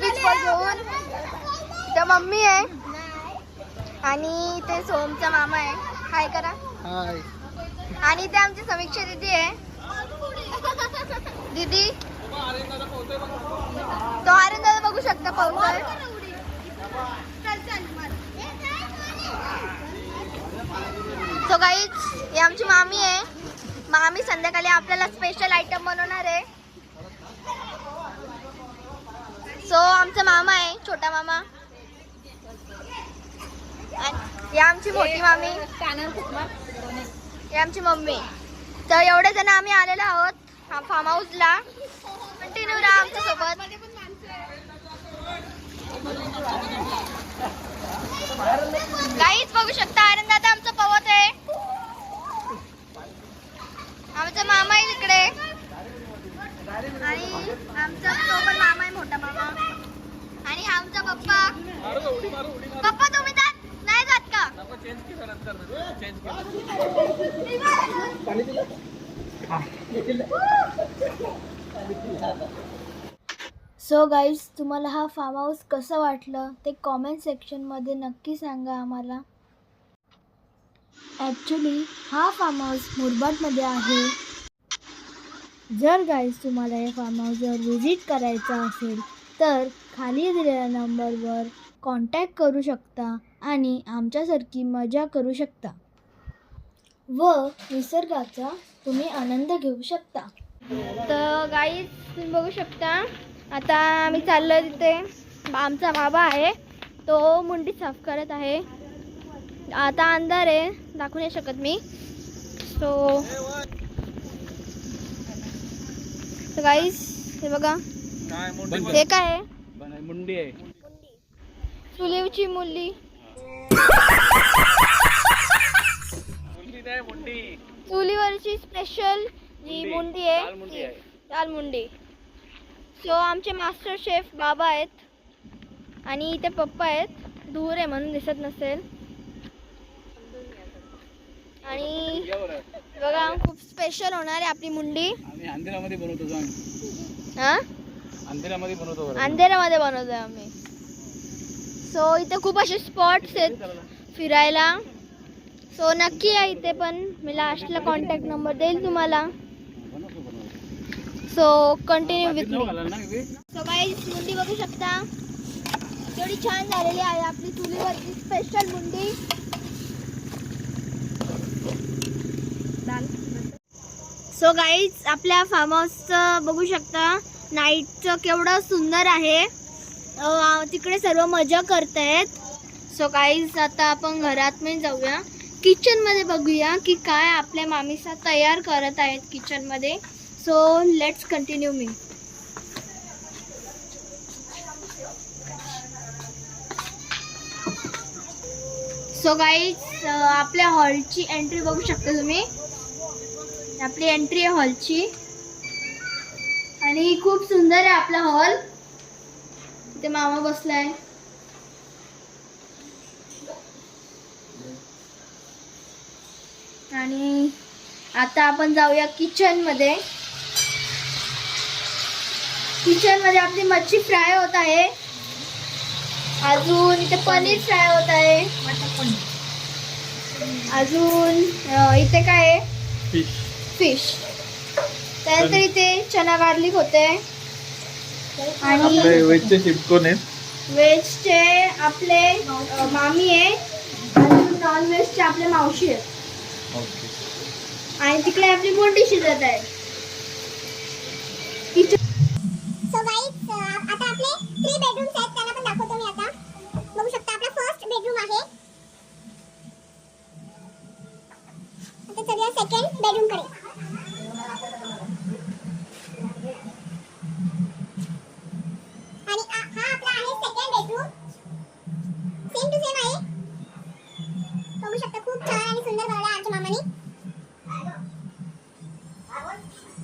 Beach ball घेऊन. इथं mummy आहे आणि ते सोमचा मामा आहे. हाय करा. हाय. आणि ते आमची समीक्षा दीदी आहे. दीदी तो आर्यन दादा बघू शकता पावतोय. सो गाईज ही आमची मामी आहे. मामी संध्याकाळी आपल्याला स्पेशल आयटम बनवणार आहे. सो आमचा मामा आहे, छोटा मामा. आणि ही आमची मोठी मामी, ही आमची मम्मी. तर एवढे जण आम्ही आलेलो आहोत फार्म हाऊसला. कंटिन्यू राहा आमच्या सोबत. गाईच बघू शकता आर्यन दादा आमचं पवत आहे. आमचा मामा आहे तिकडे आणि आमचा तो पण मामा आहे, मोठा मामा. आणि आमचा पप्पा. पप्पा तुम्ही जात नाही जात का? सो गाईज तुम्हाला हा फार्म हाऊस कसं वाटलं ते कॉमेंट सेक्शनमध्ये नक्की सांगा आम्हाला. ॲक्च्युली हा फार्म हाऊस मुरबाडमध्ये आहे. जर गाईज तुम्हाला या फार्म हाऊसवर व्हिजिट करायचं असेल तर खाली दिलेल्या नंबरवर कॉन्टॅक्ट करू शकता आणि आमच्यासारखी मजा करू शकता व निसर्गाचा तुम्ही आनंद घेऊ शकता. तर गाईज तुम्ही बघू शकता आता आम्ही चाललो तिथे. आमचा बाबा आहे तो मुंडी साफ करत आहे. आता अंधार आहे, दाखवू नाही शकत मी. सो गाईज हे बघा हे काय आहे? मुंडी आहे. चुलीवची मुली. चुलीवरची स्पेशल जी मुंडी आहे, लाल मुंडी. सो आमचे मास्टर शेफ बाबा आहेत आणि इथे पप्पा आहेत. दूर आहे म्हणून दिसत नसेल. आणि बघा खूप स्पेशल होणार आहे आपली मुंडी. अंधेऱ्यामध्ये बनवतो. हा अंधेऱ्यामध्ये बनवतो. अंधेऱ्यामध्ये बनवतोय आम्ही. सो इथे खूप असे स्पॉट्स आहेत फिरायला. सो नक्की या इथे पण. मी लास्टला कॉन्टॅक्ट नंबर देईल तुम्हाला. So continue with me. So guys मुंडी बघू शकता तेवढी छान झालेली आहे आपली चुलीवरची स्पेशल मुंडी. सो गाईज आपल्या फार्म हाऊसचं बघू शकता नाईटचं केवढं सुंदर आहे. तिकडे सर्व मजा करतायत. सो गाईज आता आपण घरात नाही जाऊया, किचनमध्ये बघूया की काय आपल्या मामीसा तयार करत आहेत किचनमध्ये. So let's continue me. So guys आपल्या हॉलची एंट्री बघू शकता तुम्ही. आपली एंट्री आहे हॉलची आणि खूप सुंदर आहे आपला हॉल. इथे मामा बसलाय. आणि आता आपण जाऊया किचन मध्ये. किचन मध्ये आपली मच्छी फ्राय होत आहे. अजून इथे पनीर फ्राय होत आहे. अजून इथे काय आहे? फिश. त्यानंतर इथे चना गार्लिक होते. आणि व्हेजचे शिफ्ट कोण आहेत? व्हेजचे आपले मामी आहे. अजून नॉन व्हेजचे आपले मावशी आहेत. आणि तिकडे आपली मुंडी शिजत आहे. सो गाईज आता आपले 3 बेडरूम्स आहेत, त्यांना पण दाखवतो मी. आता बघू शकता आपला फर्स्ट बेडरूम आहे. आता चलूया सेकंड बेडरूम कडे. आणि हा आपला आहे second bedroom. Same to same आहे. बघू शकता खूप छान आणि सुंदर बनवला आमच्या मामाने.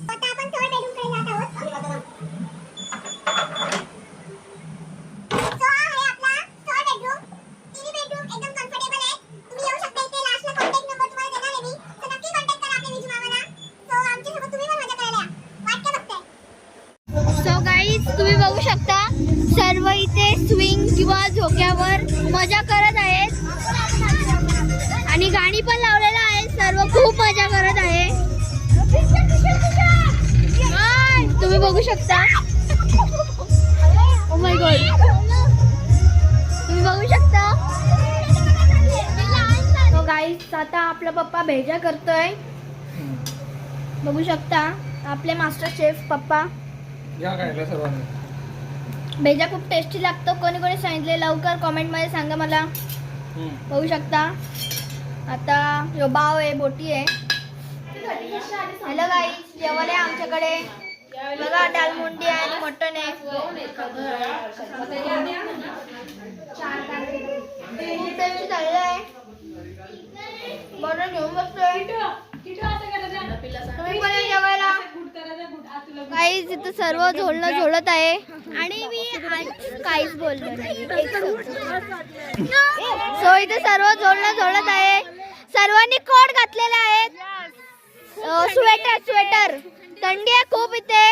आता आपण थर्ड बेडरूम कडे जात आहोत. सो हा आहे आपला थर्ड बेडरूम. तिन्ही बेडरूम एकदम कम्फर्टेबल आहे. तुम्ही येऊ शकता इथे. लास्टला कॉन्टॅक्ट नंबर तुम्हाला देणार आहे मी. सो नक्की कॉन्टॅक्ट करा आपल्या विजू मामाला. सो आमच्यासोबत तुम्ही पण मजा करायला या. वाट काय बघताय? सो गाईज तुम्ही बघू शकता सर्व इथे स्विंग किंवा झोक्यावर मजा करत आहेत आणि गाणी पण लावलेलं आहे. सर्व खूप मजा करत आहे. तुम्ही बघू शकता. ओ माय गॉड, तुम्ही बघू शकता. तो गाईस आता आपला पप्पा भेजा करतोय. बघू शकता आपले मास्टर शेफ पप्पा. या खायला सर्वांनी. भेजा खूप टेस्टी लागतो. कोणी कोणी सांगितले लवकर कमेंटमध्ये सांगा मला. बघू शकता आता यो बाव आहे, बोटी आहे. हॅलो गाईस, जेवण आहे आमच्याकडे. बघा डालमुंडी आहे आणि मटण आहे. खूप टेस्टी झालेलं आहे. मटण घेऊन बसतोय. तुम्ही पण या जेवायला. गाईस इथं सर्व झोलणं झोलत आहे आणि मी आज काहीच बोललो नाही. सो इथे सर्व झोलणं झोलत आहे. सर्वांनी कोट घातलेले आहेत. स्वेटर थंडी आहे खूप इथे.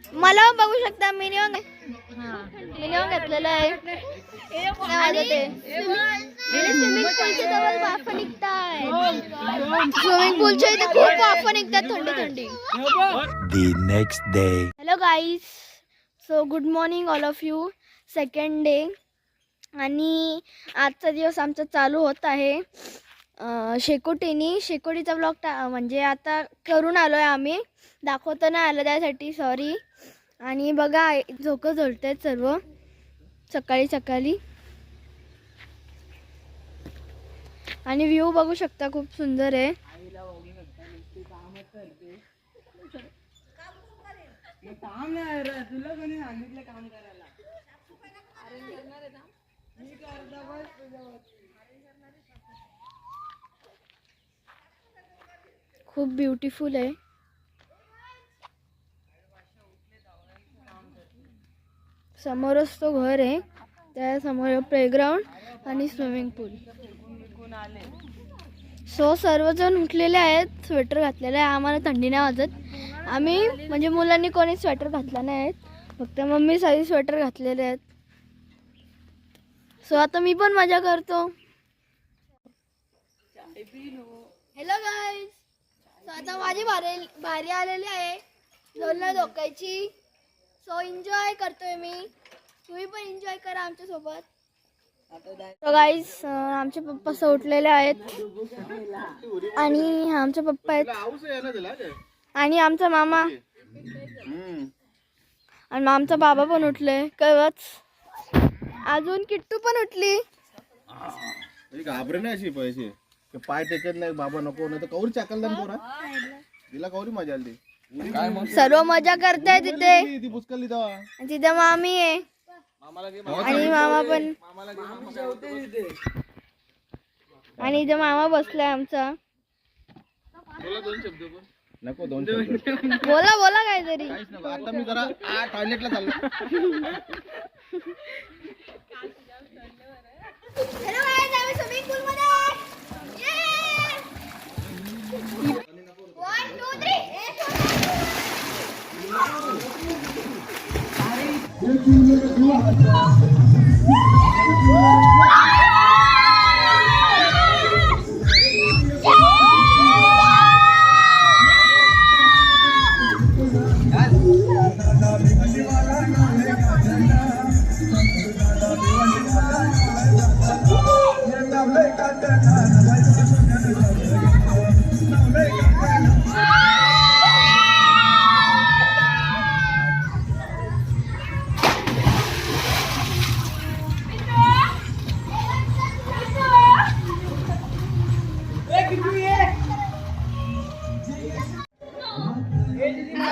मला बघू शकता मिनिमम घातलेलं आहे. स्विमिंग पूलच्या जवळ वाफ निघताय. स्विमिंग पूलच्या इथे खूप वाफ निघतात थंडी. The next day. Hello guys, so good morning all of you. Second day आणि आजचा दिवस आमचा चालू होत आहे शेकोटीचा ब्लॉग म्हणजे आता करून आलो आहे आम्ही. दाखवता नाही आलं त्यासाठी सॉरी. आणि बघा झोकं झोलत आहेत सर्व सकाळी आणि व्ह्यू बघू शकता खूप सुंदर आहे. खूप ब्युटिफुल आहे. समोरच तो घर आहे, त्या समोर प्लेग्राऊंड आणि स्विमिंग पूल. सो सर्वजण उठलेले आहेत, स्वेटर घातलेलं आहे. आम्हाला थंडी नाही वाजत. आम्ही म्हणजे मुलांनी कोणी स्वेटर घातला नाही आहेत, फक्त मम्मी सारी स्वेटर घातलेले आहेत. सो आता मी पण मजा करतो. हॅलो गाईज, सो आता माझी भारी आलेली आहे झोलणं झोकायची. सो एन्जॉय करतोय मी. तुम्ही पण एन्जॉय करा आमच्या सोबत. तो गाईज आमचे पप्पा असं उठलेले आहेत आणि आमचे पप्पा आहेत आणि आमचा मामा आणि आमचा बाबा पण उठले. कळवच अजून किट्टू पण उठली. घाबरे नाही अशी पैसे पाय टेकत नाही. बाबा नको नाही तर कौरी चाकलदान पोरा तिला कौरी मजा आली. सर्व मजा करताय तिथे. ती पुष्कली तेव्हा तिथे मामी आहे आणि मामा पण. आणि इथे मामा बसलाय आमचा. नको 2 शब्द बोला काहीतरी. आता मी जरा टॉयलेटला चाललो. हॅलो गाईज, आम्ही स्विमिंग पूल मध्ये आहे. 1 2 3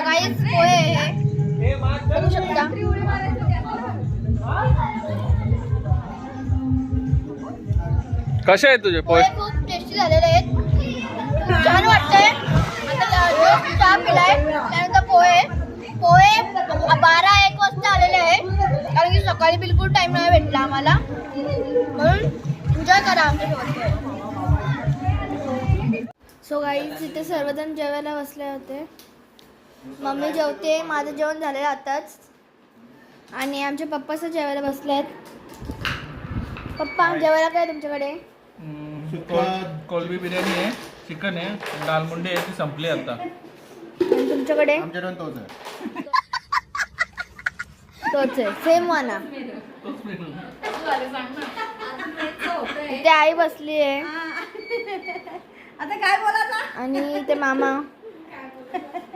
गाईज पोहे आहे, बघू शकता. कसे आहेत तुझे पोहे पोहे? खूप टेस्टी झालेले आहेत. खूप छान वाटतंय. आता चहा पिलाय त्यानंतर पोहे 12-1 वाजता आलेले आहे कारण की सकाळी बिलकुल टाइम नाही भेटला आम्हाला. म्हणून एन्जॉय करा आमच्यासोबत. सो गाईज इथे सर्वजण जेवायला बसले होते. मम्मी जेवते, माझं जेवण झालेलं आताच. आणि आमचे पप्पा सुद्धा जेवायला बसलेत. पप्पा जेवायला काय तुमच्याकडे? कोलबी बिर्याणी आहे, चिकन आहे, दालमुंडी आहे, ती संपली आता. आणि तुमच्याकडे? आमच्याकडे तोच आहे. तोच आहे, सेम वाना. इथे आई बसली आहे आता काय बोलायचं? आणि ते मामा.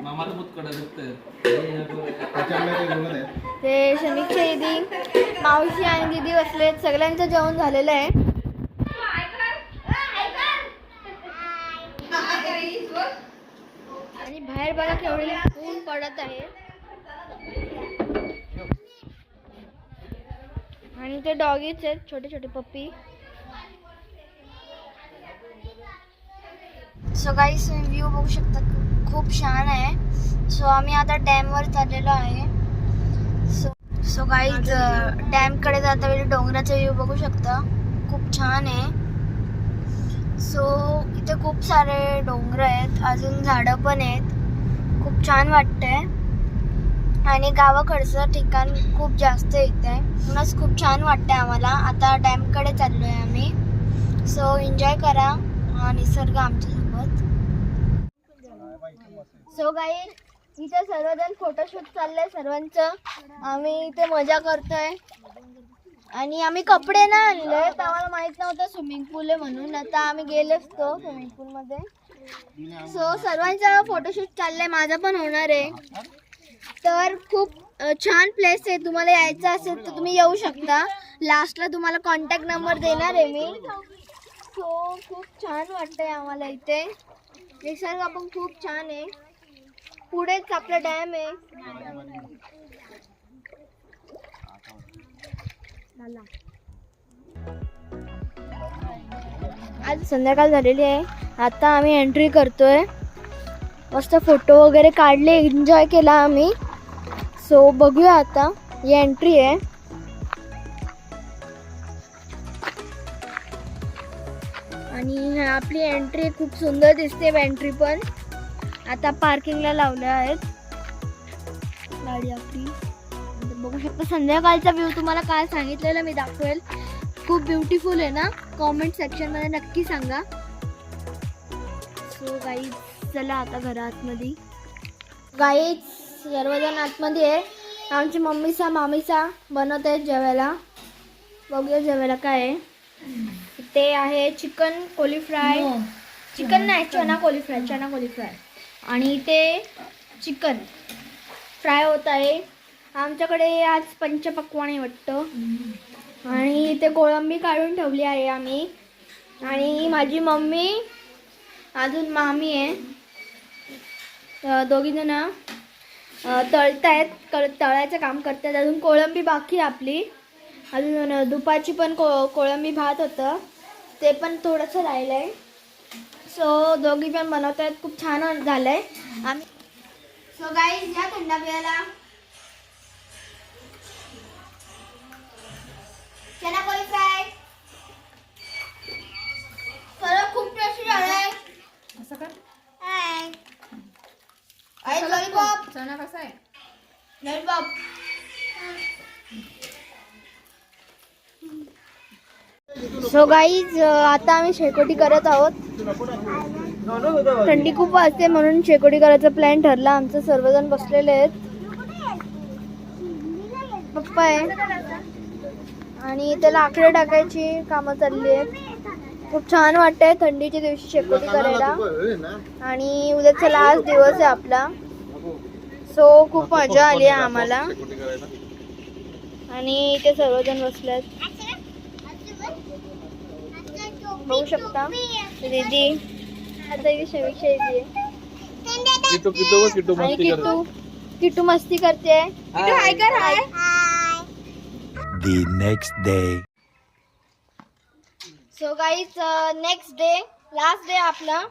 मामाला भूत कडक त्याच्यामुळे ते बोलत आहेत. ते शमिकचे दीदी, मावशी आणि दीदी बसलेत. सगळ्यांचं जेवण झालेलं आहे. आणि बाहेर बघा केवढी ऊन पडत आहे. आणि ते डॉगीच आहेत, छोटे छोटे पप्पी. सो गाईस व्ह्यू बघू शकता, खूप छान आहे. सो आम्ही आता डॅमवर चाललेलो आहे. सो गाईज डॅमकडे जाता वेळी डोंगराचा व्ह्यू बघू शकता, खूप छान आहे. सो इथे खूप सारे डोंगर आहेत, अजून झाडं पण आहेत. खूप छान वाटतंय आणि गावाकडचं ठिकाण खूप जास्त इथे, म्हणूनच खूप छान वाटतंय आम्हाला. आता डॅमकडे चाललो आहे आम्ही. सो एन्जॉय करा निसर्ग आमच्यासोबत. सो गाईज इथे सर्वजण फोटोशूट चाललंय सर्वांचं. आम्ही इथे मजा करतोय आणि आम्ही कपडे ना आणले, तर आम्हाला माहित नव्हतं स्विमिंग पूल आहे म्हणून. आता आम्ही गेलो असतो स्विमिंग पूल मध्ये. सो सर्वांचा फोटोशूट चाललंय, माझा पण होणार आहे. तर खूप छान प्लेस आहे, तुम्हाला यायचं असेल तर तुम्ही येऊ शकता. लास्टला तुम्हाला कॉन्टॅक्ट नंबर देणार आहे मी. सो खूप छान वाटतंय आम्हाला इथे, निसर्ग पण खूप छान आहे. पुढेच आपला डॅम आहे. आज संध्याकाळ झालेली आहे, आता आम्ही एंट्री करतोय. मस्त फोटो वगैरे काढले, एन्जॉय केला आम्ही. सो बघूया आता, ही एंट्री आहे. आणि आपली एंट्री खूप सुंदर दिसते. एंट्री पण आता पार्किंगला लावल्या आहेत गाडी आपली. बघू शकता संध्याकाळचा व्ह्यू, तुम्हाला काय सांगितलेलं मी दाखवेल. खूप ब्युटिफुल आहे ना, कॉमेंट सेक्शनमध्ये नक्की सांगा. सो गाईज चला आता घरातमध्ये. गाईज सर्वजण आतमध्ये आहे. आमची मम्मीचा मामीचा बनवत आहेत जेवायला. बघूया जेवायला काय आहे. ते आहे चिकन कोली फ्राय, चिकन नाही चना कोली फ्राय, चना कोली फ्राय. आणि ते चिकन फ्राय होत आहे. आमच्याकडे आज पंचपक्वान आहे वाटतं. आणि ते कोळंबी काढून ठेवली आहे आम्ही. आणि माझी मम्मी अजून मामी आहे, दोघीजण तळतायत, तळायचं काम करतात. अजून कोळंबी बाकी आपली. अजून दुपारची पण कोळंबी भात होतं, ते पण थोडंसं राहिलं आहे. सो दोघी पण बनवत आहेत, खूप छान झालं आहे. आम्ही सो गाईज या थंडा पियाला. चना कोली फ्राय सर्व खूप टेस्टी झालंय. असं कर. हाय आई लॉलीपॉप. चना कसा आहे? लॉलीपॉप. सो गाईज आता आम्ही शेकोटी करत आहोत. थंडी खूप वाजते म्हणून शेकोटी करायचा प्लॅन ठरला आमचं. सर्वजण बसलेले आहेत, पप्पा आहे आणि त्याला आकडे टाकायची कामं चालली आहेत. खूप छान वाटतंय थंडीच्या दिवशी शेकोटी करायला. आणि उद्याचा लास्ट दिवस आहे आपला. सो खूप मजा आली आहे आम्हाला. आणि इथे सर्वजण बसलेत, बघू शकता. दीदी आता इथे समीक्षा येते आणि किट्टू मस्ती करते. हाय कर. हाय. The next day. So guys next day, last day आपला.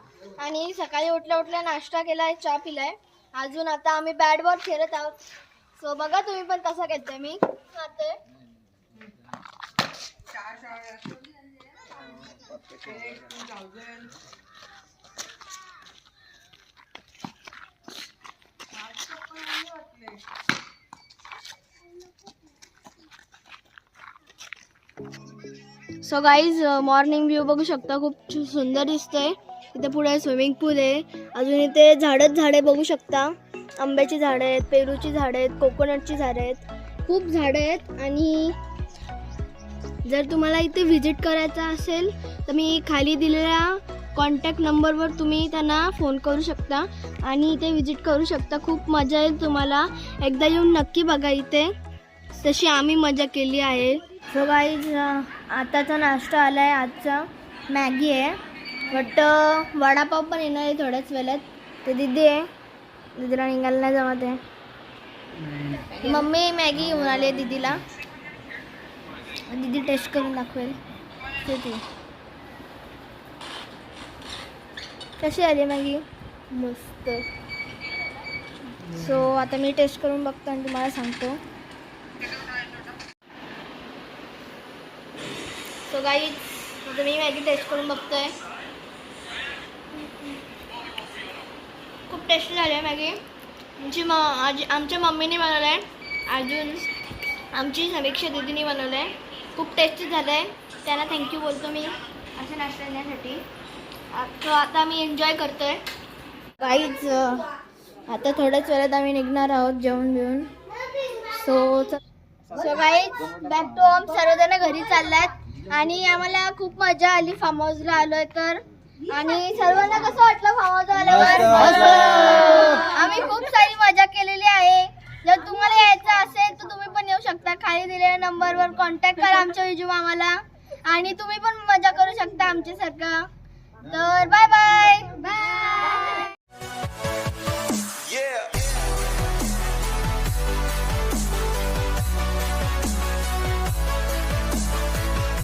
आणि सकाळी उठल्या उठल्या नाश्ता केलाय, चहा पिलाय. अजून आता आम्ही बॅट बॉल खेळत आहोत. सो बघा तुम्ही पण कसा खेळते मी खाते. सो गाईज मॉर्निंग व्ह्यू बघू शकता, खूप सुंदर दिसतंय. इथे पुढे स्विमिंग पूल आहे. अजून इथे झाडे बघू शकता. आंब्याची झाडं आहेत, पेरूची झाडं आहेत, कोकोनटची झाडं आहेत, खूप झाडं आहेत. आणि जर तुम्हाला इथे व्हिजिट करायचं असेल तर मी खाली दिलेल्या कॉन्टॅक्ट नंबरवर तुम्ही त्यांना फोन करू शकता आणि इथे व्हिजिट करू शकता. खूप मजा येईल तुम्हाला. एकदा येऊन नक्की बघा इथे, तशी आम्ही मजा केली आहे. सो गाईज आताचा नाश्ता आला आहे. आजचा मॅगी आहे, बट वडापाव पण येणार आहे थोड्याच वेळात. ते दिदी आहे, दिदीला निघायला नाही जमत आहे. मम्मी मॅगी घेऊन आली आहे दिदीला. दिदी टेस्ट करून दाखवेल ती कशी आली मॅगी. मस्त. सो आता मी टेस्ट करून बघतो आणि तुम्हाला सांगतो. सो गाईज आता मी मॅगी टेस्ट करून बघतोय. खूप टेस्टी झाली आहे मॅगी. आमच्या मम्मीने बनवलं आहे, अजून आमची समीक्षा दीदीने बनवलं आहे. खूप टेस्टी झालं आहे. त्यांना थँक्यू बोलतो मी असं नाश्ता देण्यासाठी. तो आता आम्ही एन्जॉय करतो आहे. गाईज आता थोड्याच वेळात आम्ही निघणार आहोत जेवण बिवून. So guys back to home. सर्वजण घरी चालल्यात आणि आम्हाला खूप मजा आली फार्म हाऊसला आलोय तर. आणि सर्वांना कसं वाटलं फार्म हाऊस आल्यावर? आम्ही खूप सारी मजा केलेली आहे. जर तुम्हाला यायचं असेल तर तुम्ही पण येऊ शकता. खाली दिलेल्या नंबरवर कॉन्टॅक्ट करा आमच्या विजू मामाला आणि तुम्ही पण मजा करू शकता आमच्यासारखं. तर बाय बाय.